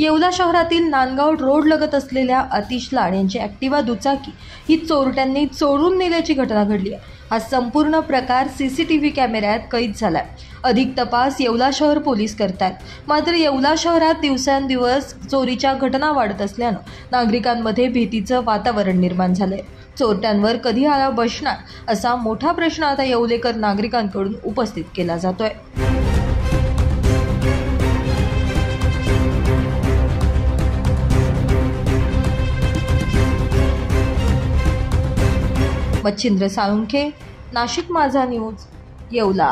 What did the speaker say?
येवला शहरातील नांदगाव रोड लगत असलेल्या अतिश लाड यांची ॲक्टिवा दुचाकी ही चोरट्यांनी चोरून नेल्याची घटना घडली आहे। हा संपूर्ण प्रकार सीसीटीव्ही कॅमेऱ्यात कैद झालाय। अधिक तपास येवला शहर पोलीस करतात। मात्र येवला शहरात दिवसेंदिवस चोरीच्या घटना वाढत असल्यानं नागरिकांमध्ये भीतीचं वातावरण निर्माण झालंय। चोरट्यांवर कधी आळा बसणार असा मोठा प्रश्न आता येवलेकर नागरिकांकडून उपस्थित केला जातोय। मच्छिंद्र साळुंखे, नाशिक माझा न्यूज, येवला।